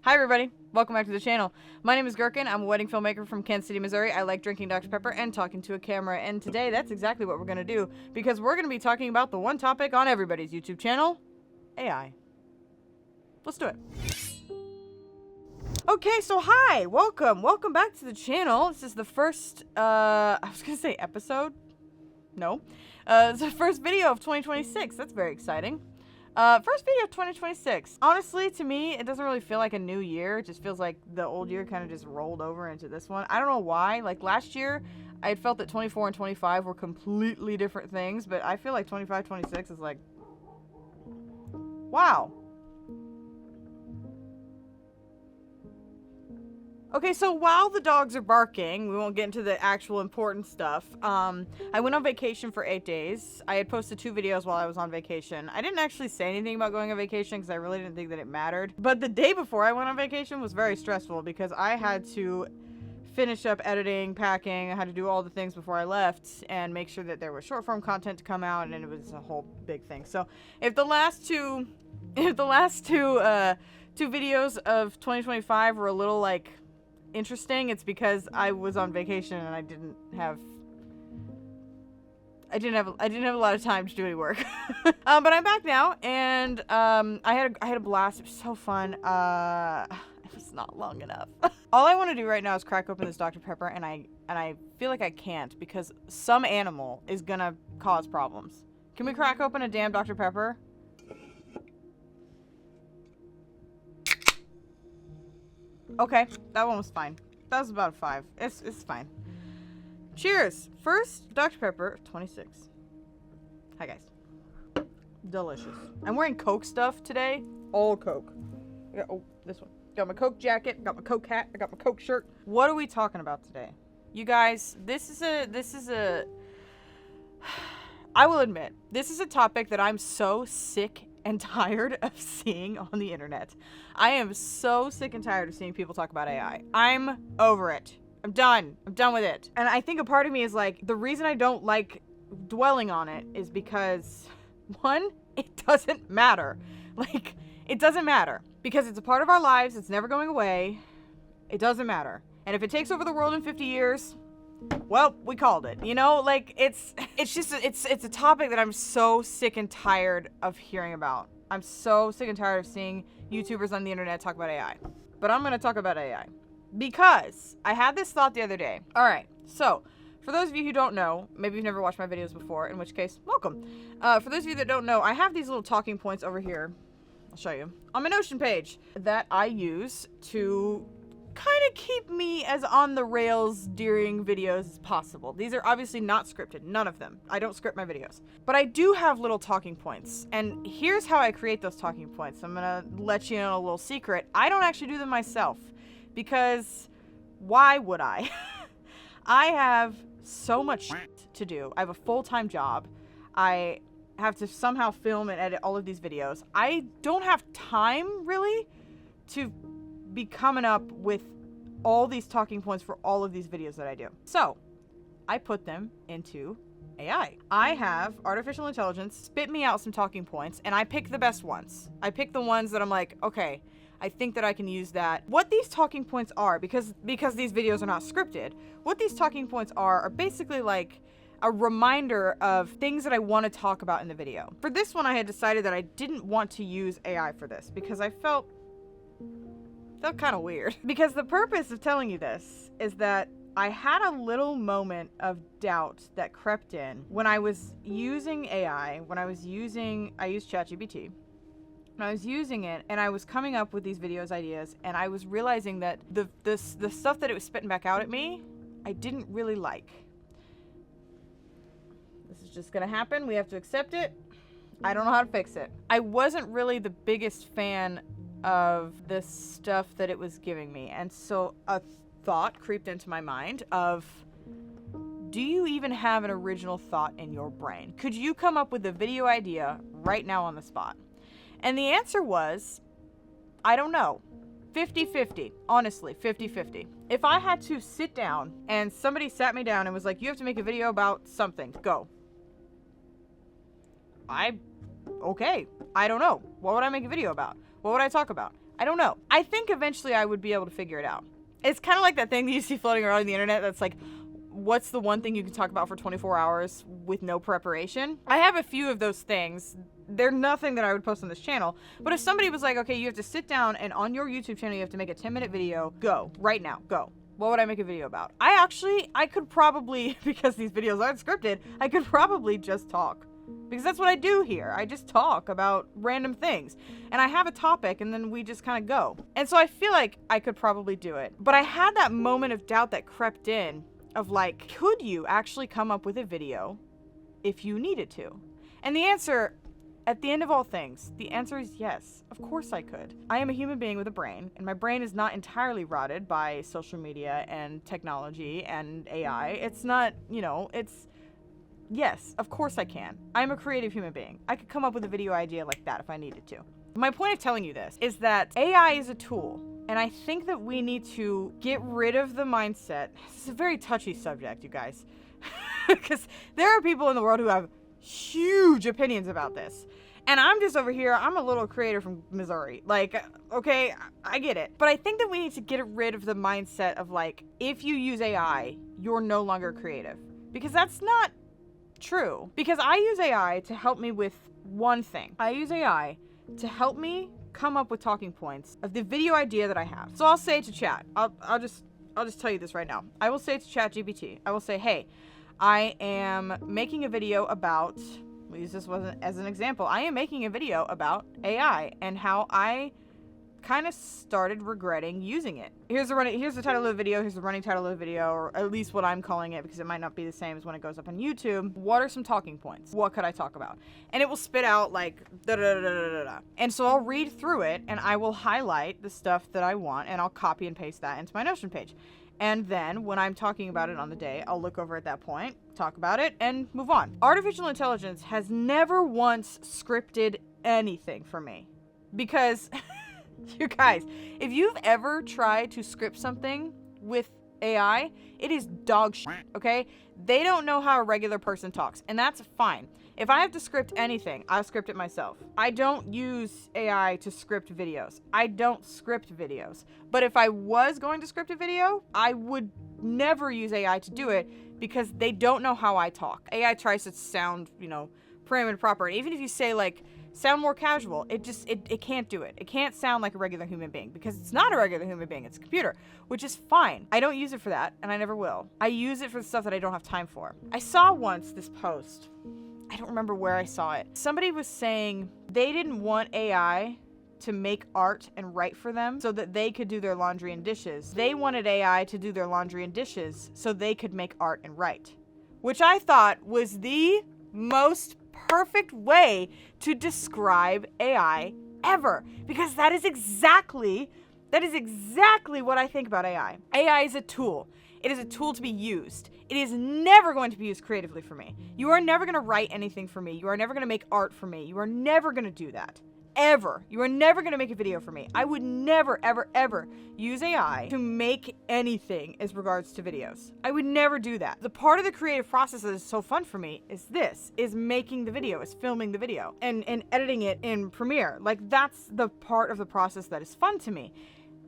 Hi everybody, welcome back to the channel. My name is Gherkin, I'm a wedding filmmaker from Kansas City, Missouri. I like drinking Dr. Pepper and talking to a camera, and today that's exactly what we're going to do, because we're going to be talking about the one topic on everybody's YouTube channel, AI. Let's do it. Okay, so hi, welcome back to the channel. This is the first, I was going to say episode? No. It's the first video of 2026, that's very exciting. First video of 2026. Honestly, to me, it doesn't really feel like a new year. It just feels like the old year kind of just rolled over into this one. I don't know why. Like, last year, I had felt that 24 and 25 were completely different things, but I feel like 25, 26 is like, wow. Okay, so while the dogs are barking, we won't get into the actual important stuff. I went on vacation for 8 days. I had posted 2 videos while I was on vacation. I didn't actually say anything about going on vacation because I really didn't think that it mattered. But the day before I went on vacation was very stressful because I had to finish up editing, packing. I had to do all the things before I left and make sure that there was short form content to come out, and it was a whole big thing. So if the last two videos of 2025 were a little like interesting, it's because I was on vacation and I didn't have a lot of time to do any work. But I'm back now, and I had a blast. It was so fun. It was not long enough. All I want to do right now is crack open this Dr. Pepper, and I feel like I can't because some animal is gonna cause problems. Can we crack open a damn Dr. Pepper? Okay, that one was fine. That was about a 5. It's fine. Cheers! First, Dr. Pepper, 26. Hi, guys. Delicious. I'm wearing Coke stuff today. All Coke. Oh, this one. Got my Coke jacket, got my Coke hat, I got my Coke shirt. What are we talking about today? You guys, this is a I will admit, this is a topic that I'm so sick and tired of seeing on the internet. I am so sick and tired of seeing people talk about AI. I'm over it. I'm done with it. And I think a part of me is like, the reason I don't like dwelling on it is because, one, it doesn't matter. Like, it doesn't matter. Because it's a part of our lives, it's never going away. It doesn't matter. And if it takes over the world in 50 years, well, we called it. You know, like, it's a topic that I'm so sick and tired of hearing about. I'm so sick and tired of seeing YouTubers on the internet talk about AI. But I'm going to talk about AI because I had this thought the other day. All right, so for those of you who don't know, maybe you've never watched my videos before, in which case, welcome. For those of you that don't know, I have these little talking points over here. I'll show you. On my Notion page that I use to kind of keep me as on the rails during videos as possible. These are obviously not scripted, none of them. I don't script my videos. But I do have little talking points, and here's how I create those talking points. I'm gonna let you know a little secret. I don't actually do them myself, because why would I? I have so much shit to do. I have a full-time job. I have to somehow film and edit all of these videos. I don't have time, really, to be coming up with all these talking points for all of these videos that I do. So I put them into AI. I have artificial intelligence spit me out some talking points, and I pick the best ones. I pick the ones that I'm like, okay, I think that I can use that. What these talking points are, because these videos are not scripted, what these talking points are basically like a reminder of things that I want to talk about in the video. For this one, I had decided that I didn't want to use AI for this because I felt kind of weird. Because the purpose of telling you this is that I had a little moment of doubt that crept in when I was using AI, I used ChatGPT. When I was using it and I was coming up with these videos ideas, and I was realizing that the stuff that it was spitting back out at me, I didn't really like. This is just gonna happen. We have to accept it. I don't know how to fix it. I wasn't really the biggest fan of the stuff that it was giving me, and so a thought creeped into my mind of, do you even have an original thought in your brain? Could you come up with a video idea right now on the spot? And the answer was, I don't know. 50-50. Honestly, 50-50. If I had to sit down and somebody sat me down and was like, you have to make a video about something, go. Okay, I don't know. What would I make a video about? What would I talk about? I don't know. I think eventually I would be able to figure it out. It's kind of like that thing that you see floating around on the internet that's like, what's the one thing you can talk about for 24 hours with no preparation? I have a few of those things. They're nothing that I would post on this channel. But if somebody was like, okay, you have to sit down and on your YouTube channel, you have to make a 10-minute video. Go. Right now. Go. What would I make a video about? I could probably, because these videos aren't scripted, I could probably just talk. Because that's what I do here. I just talk about random things. And I have a topic and then we just kind of go. And so I feel like I could probably do it. But I had that moment of doubt that crept in of like, could you actually come up with a video if you needed to? And the answer, at the end of all things, the answer is yes. Of course I could. I am a human being with a brain, and my brain is not entirely rotted by social media and technology and AI. It's not, it's... Yes, of course I can. I'm a creative human being. I could come up with a video idea like that if I needed to. My point of telling you this is that AI is a tool, and I think that we need to get rid of the mindset. This is a very touchy subject, you guys. Because there are people in the world who have huge opinions about this. And I'm just over here, I'm a little creator from Missouri. Like, okay, I get it. But I think that we need to get rid of the mindset of like, if you use AI, you're no longer creative. Because that's not true. Because I use AI to help me with one thing. I use AI to help me come up with talking points of the video idea that I have. So I'll say to chat, I'll just tell you this right now. I will say to ChatGPT, I will say, hey, I am making a video about, we'll use this as an example. I am making a video about AI and how I kind of started regretting using it. Here's the title of the video, here's the running title of the video, or at least what I'm calling it, because it might not be the same as when it goes up on YouTube. What are some talking points? What could I talk about? And it will spit out like da da da da da da. And so I'll read through it and I will highlight the stuff that I want and I'll copy and paste that into my Notion page. And then when I'm talking about it on the day, I'll look over at that point, talk about it, and move on. Artificial intelligence has never once scripted anything for me. Because you guys, if you've ever tried to script something with AI, it is dog shit, okay? They don't know how a regular person talks, and that's fine. If I have to script anything, I'll script it myself. I don't use AI to script videos. I don't script videos. But if I was going to script a video, I would never use AI to do it because they don't know how I talk. AI tries to sound, prim and proper. And even if you say like, sound more casual, it can't do it. It can't sound like a regular human being because it's not a regular human being, it's a computer, which is fine. I don't use it for that, and I never will. I use it for the stuff that I don't have time for. I saw once this post, I don't remember where I saw it. Somebody was saying they didn't want AI to make art and write for them so that they could do their laundry and dishes. They wanted AI to do their laundry and dishes so they could make art and write, which I thought was the most perfect way to describe AI ever, because that is exactly what I think about AI. AI is a tool. It is a tool to be used. It is never going to be used creatively for me. You are never going to write anything for me. You are never going to make art for me. You are never going to do that. Ever. You are never going to make a video for me. I would never, ever, ever use AI to make anything as regards to videos. I would never do that. The part of the creative process that is so fun for me is making the video, is filming the video and editing it in Premiere. Like, that's the part of the process that is fun to me.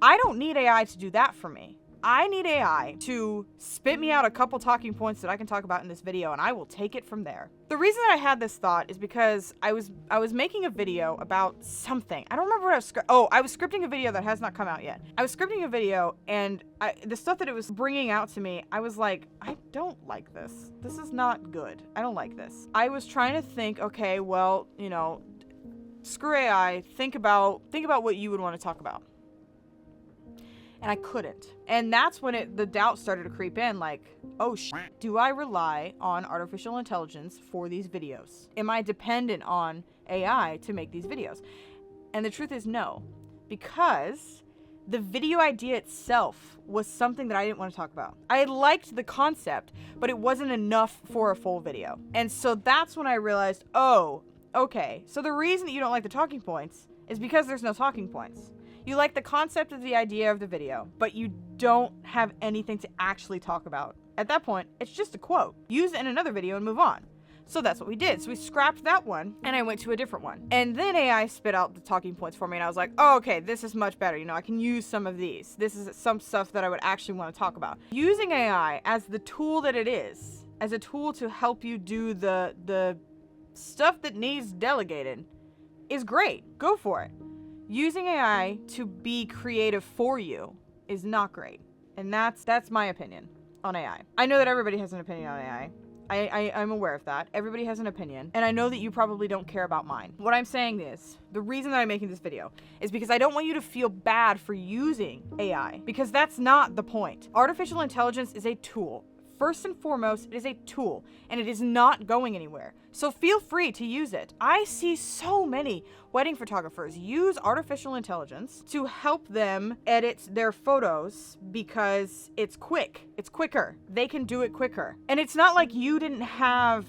I don't need AI to do that for me. I need AI to spit me out a couple talking points that I can talk about in this video, and I will take it from there. The reason that I had this thought is because I was making a video about something. I don't remember what I was scripting a video that has not come out yet. I was scripting a video, and the stuff that it was bringing out to me, I was like, I don't like this. This is not good. I don't like this. I was trying to think, okay, well, screw AI. Think about what you would want to talk about. And I couldn't. And that's when the doubt started to creep in, like, oh do I rely on artificial intelligence for these videos? Am I dependent on AI to make these videos? And the truth is no, because the video idea itself was something that I didn't want to talk about. I liked the concept, but it wasn't enough for a full video. And so that's when I realized, oh, okay, so the reason that you don't like the talking points is because there's no talking points. You like the concept of the idea of the video, but you don't have anything to actually talk about. At that point, it's just a quote. Use it in another video and move on. So that's what we did. So we scrapped that one and I went to a different one. And then AI spit out the talking points for me and I was like, oh, okay, this is much better. You know, I can use some of these. This is some stuff that I would actually want to talk about. Using AI as the tool that it is, as a tool to help you do the stuff that needs delegated is great. Go for it. Using AI to be creative for you is not great. And that's my opinion on AI. I know that everybody has an opinion on AI. I'm aware of that. Everybody has an opinion. And I know that you probably don't care about mine. What I'm saying is, the reason that I'm making this video is because I don't want you to feel bad for using AI. Because that's not the point. Artificial intelligence is a tool. First and foremost, it is a tool, and it is not going anywhere. So feel free to use it. I see so many wedding photographers use artificial intelligence to help them edit their photos because it's quick. It's quicker. They can do it quicker. And it's not like you didn't have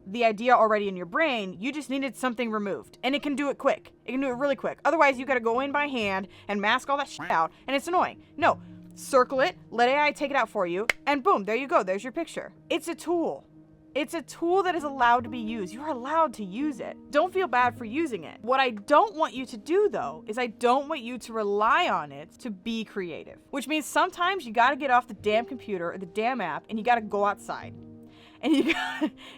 the idea already in your brain, you just needed something removed. And it can do it quick. It can do it really quick. Otherwise, you gotta go in by hand and mask all that shit out, and it's annoying. No. Circle it, let AI take it out for you, and boom, there you go, there's your picture. It's a tool. It's a tool that is allowed to be used. You're allowed to use it. Don't feel bad for using it. What I don't want you to do, though, is I don't want you to rely on it to be creative. Which means sometimes you gotta get off the damn computer or the damn app and you gotta go outside. And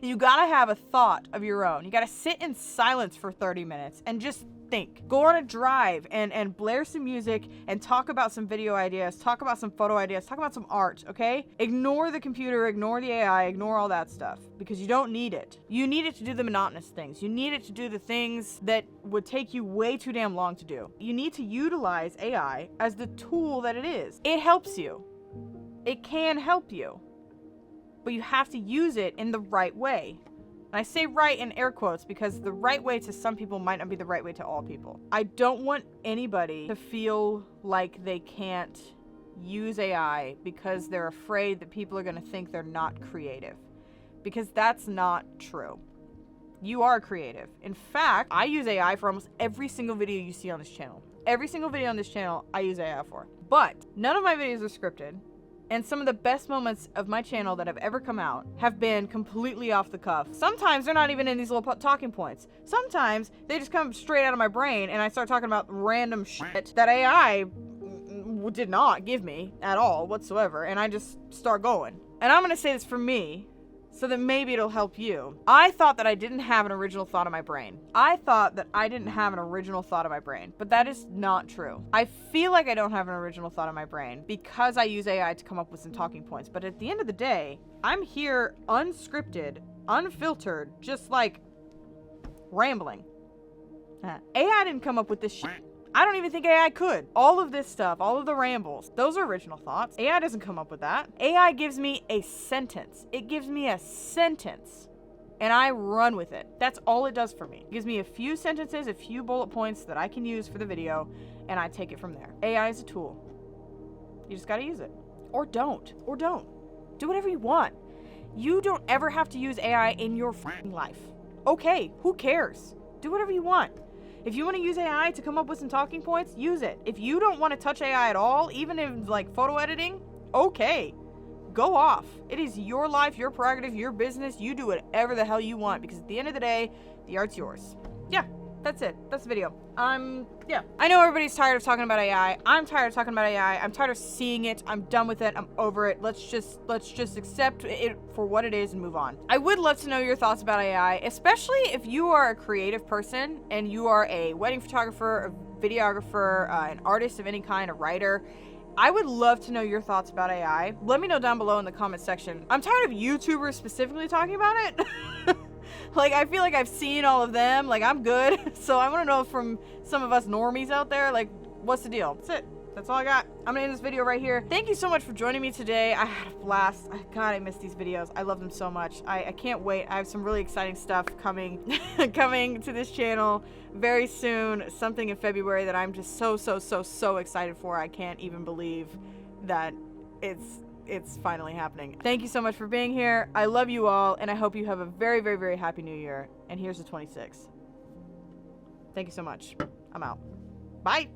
you gotta have a thought of your own. You gotta sit in silence for 30 minutes and just think. Go on a drive and blare some music and talk about some video ideas, talk about some photo ideas, talk about some art, okay? Ignore the computer, ignore the AI, ignore all that stuff because you don't need it. You need it to do the monotonous things. You need it to do the things that would take you way too damn long to do. You need to utilize AI as the tool that it is. It helps you. It can help you. But you have to use it in the right way. And I say right in air quotes because the right way to some people might not be the right way to all people. I don't want anybody to feel like they can't use AI because they're afraid that people are going to think they're not creative. Because that's not true. You are creative. In fact, I use AI for almost every single video you see on this channel. Every single video on this channel, I use AI for. But none of my videos are scripted. And some of the best moments of my channel that have ever come out have been completely off the cuff. Sometimes they're not even in these little talking points. Sometimes they just come straight out of my brain and I start talking about random shit that AI did not give me at all whatsoever. And I just start going. And I'm gonna say this for me, so that maybe it'll help you. I thought that I didn't have an original thought in my brain. I thought that I didn't have an original thought in my brain, but that is not true. I feel like I don't have an original thought in my brain because I use AI to come up with some talking points, but at the end of the day, I'm here unscripted, unfiltered, just like rambling. AI didn't come up with this shit. I don't even think AI could. All of this stuff, all of the rambles, those are original thoughts. AI doesn't come up with that. AI gives me a sentence. It gives me a sentence and I run with it. That's all it does for me. It gives me a few sentences, a few bullet points that I can use for the video and I take it from there. AI is a tool. You just gotta use it. Or don't. Or don't. Do whatever you want. You don't ever have to use AI in your f***ing life. Okay, who cares? Do whatever you want. If you want to use AI to come up with some talking points, use it. If you don't want to touch AI at all, even in like photo editing, okay, go off. It is your life, your prerogative, your business. You do whatever the hell you want because at the end of the day, the art's yours. Yeah, that's it. That's the video. Yeah. I know everybody's tired of talking about AI. I'm tired of talking about AI. I'm tired of seeing it. I'm done with it. I'm over it. Let's just accept it for what it is and move on. I would love to know your thoughts about AI, especially if you are a creative person and you are a wedding photographer, a videographer, an artist of any kind, a writer. I would love to know your thoughts about AI. Let me know down below in the comment section. I'm tired of YouTubers specifically talking about it. Like, I feel like I've seen all of them. Like, I'm good. So I want to know from some of us normies out there, like, what's the deal? That's it. That's all I got. I'm gonna end this video right here. Thank you so much for joining me today. I had a blast. God, I miss these videos. I love them so much. I can't wait. I have some really exciting stuff coming to this channel very soon. Something in February that I'm just so excited for. I can't even believe that it's finally happening. Thank you so much for being here. I love you all, and I hope you have a very happy new year. And here's the 26th. Thank you so much. I'm out. Bye.